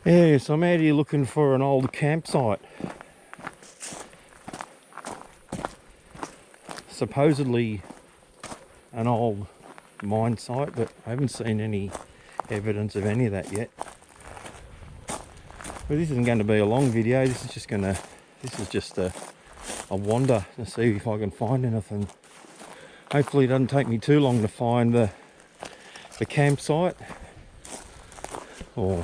Yeah, so I'm out here looking for an old campsite. Supposedly an old mine site, but I haven't seen any evidence of any of that yet. But this isn't going to be a long video. This is just a wander to see if I can find anything. Hopefully it doesn't take me too long to find the campsite, or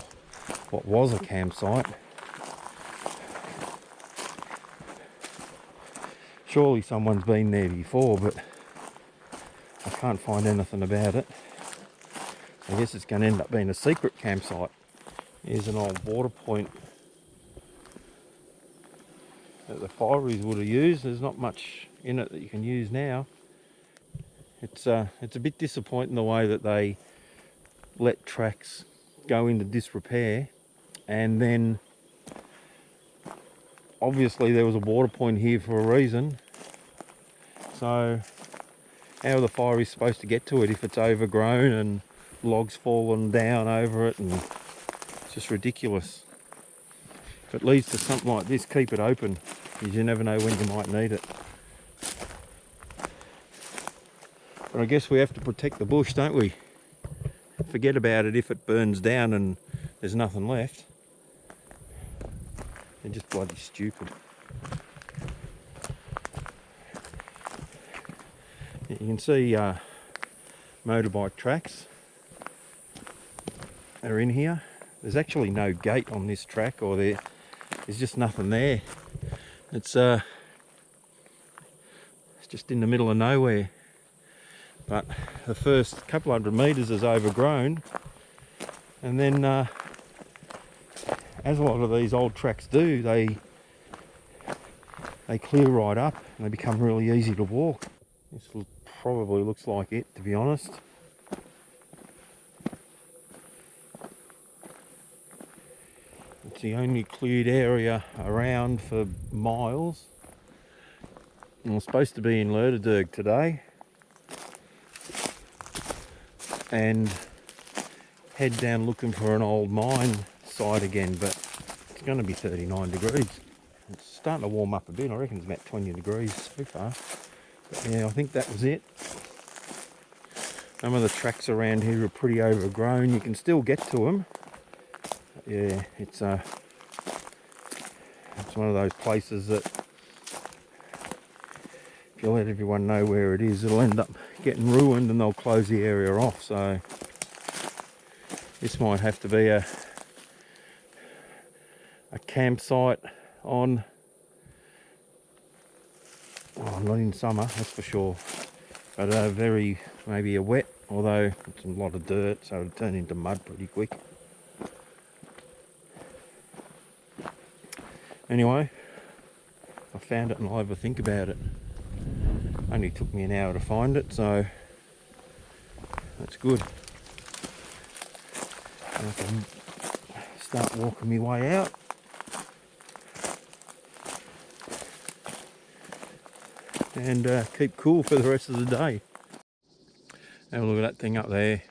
what was a campsite. Surely someone's been there before, but I can't find anything about it. I guess it's going to end up being a secret campsite. Here's an old water point that the fireys would have used. There's not much in it that you can use now. It's a bit disappointing the way that they let tracks go into disrepair, and then obviously there was a water point here for a reason. So how are the fireys supposed to get to it if it's overgrown and logs falling down over it, and it's just ridiculous. If it leads to something like this, keep it open, because you never know when you might need it. But I guess we have to protect the bush, don't we? Forget about it if it burns down and there's nothing left. They're just bloody stupid. You can see motorbike tracks are in here. There's actually no gate on this track, or there's just nothing there. It's just in the middle of nowhere. But the first couple hundred metres is overgrown, and then as a lot of these old tracks do, they clear right up and they become really easy to walk. This probably looks like it, to be honest. It's the only cleared area around for miles. And I'm supposed to be in Lerderderg today and head down looking for an old mine site again, but it's going to be 39 degrees. It's starting to warm up a bit. I reckon it's about 20 degrees so far. But yeah, I think that was it. Some of the tracks around here are pretty overgrown. You can still get to them. Yeah, it's one of those places that if you let everyone know where it is, it'll end up getting ruined and they'll close the area off. So this might have to be a campsite on, oh, not in summer, that's for sure, but maybe a wet, although it's a lot of dirt, so it'll turn into mud pretty quick. Anyway, I found it and I'll have a think about it. Only took me an hour to find it, so that's good. And I can start walking my way out. And keep cool for the rest of the day. Have a look at that thing up there.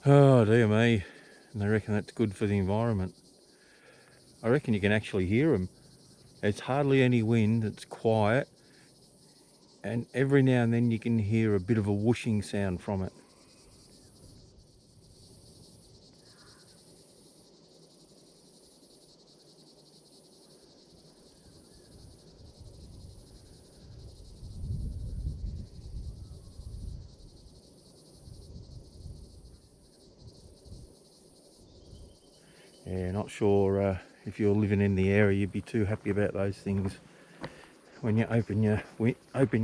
Oh dear me. And they reckon that's good for the environment. I reckon you can actually hear them. There's hardly any wind, it's quiet, and every now and then you can hear a bit of a whooshing sound from it. Yeah, not sure if you're living in the area you'd be too happy about those things when you open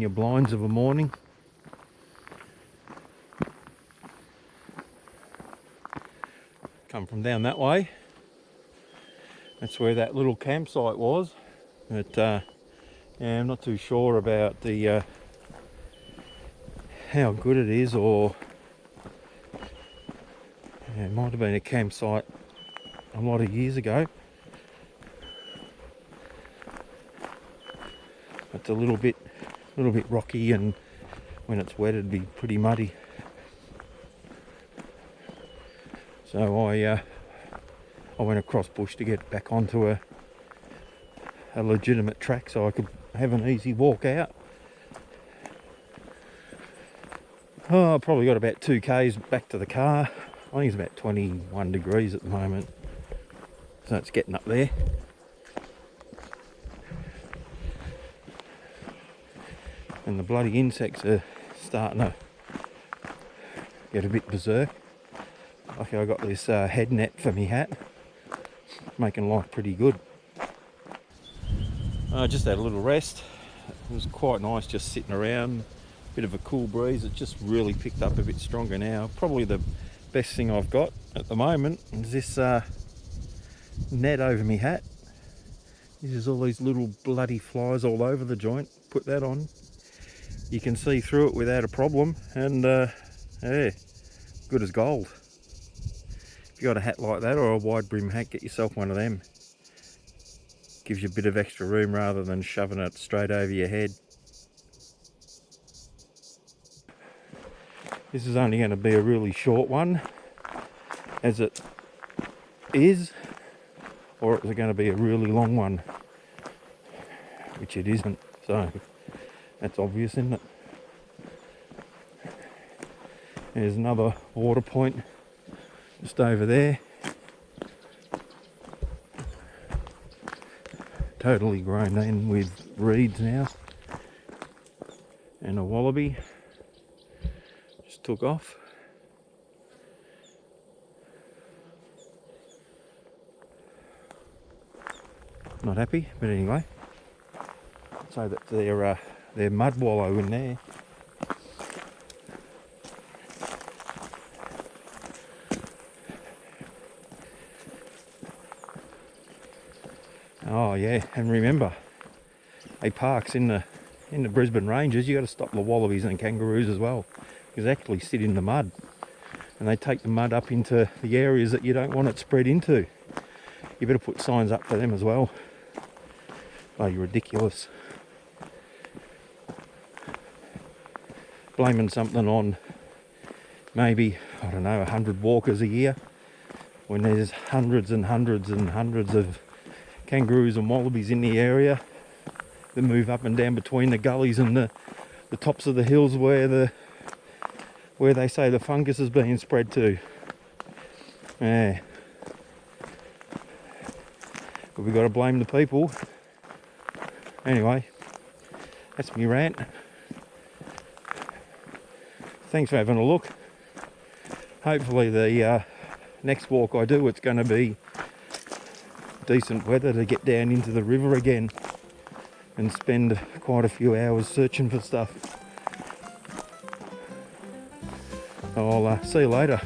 your blinds of a morning. Come from down that way. That's where that little campsite was. But yeah, I'm not too sure about the how good it is, or yeah, it might have been a campsite a lot of years ago. It's a little bit rocky, and when it's wet it'd be pretty muddy. So I I went across bush to get back onto a legitimate track so I could have an easy walk out. Oh, I probably got about 2 k's back to the car. I think it's about 21 degrees at the moment, so it's getting up there. And the bloody insects are starting to get a bit berserk. Lucky I got this head net for me hat, making life pretty good. I just had a little rest. It was quite nice just sitting around, bit of a cool breeze. It just really picked up a bit stronger now. Probably the best thing I've got at the moment is this net over me hat. There's all these little bloody flies all over the joint. Put that on, you can see through it without a problem, and yeah, good as gold. If you got a hat like that or a wide brim hat, get yourself one of them. Gives you a bit of extra room rather than shoving it straight over your head. This is only going to be a really short one, as it is, or is it going to be a really long one, which it isn't, so that's obvious, isn't it? There's another water point just over there. Totally grown in with reeds now. And a wallaby just took off. Not happy, but anyway. So that their mud wallow in there. Oh yeah, and remember, parks in the Brisbane Ranges, you got to stop the wallabies and kangaroos as well, because they actually sit in the mud, and they take the mud up into the areas that you don't want it spread into. You better put signs up for them as well. Oh, you're ridiculous. Blaming something on maybe, I don't know, 100 walkers a year, when there's hundreds and hundreds and hundreds of kangaroos and wallabies in the area that move up and down between the gullies and the tops of the hills where they say the fungus is being spread to. Yeah. But we've got to blame the people. Anyway, that's me rant. Thanks for having a look. Hopefully the next walk I do, it's going to be decent weather to get down into the river again and spend quite a few hours searching for stuff. I'll see you later.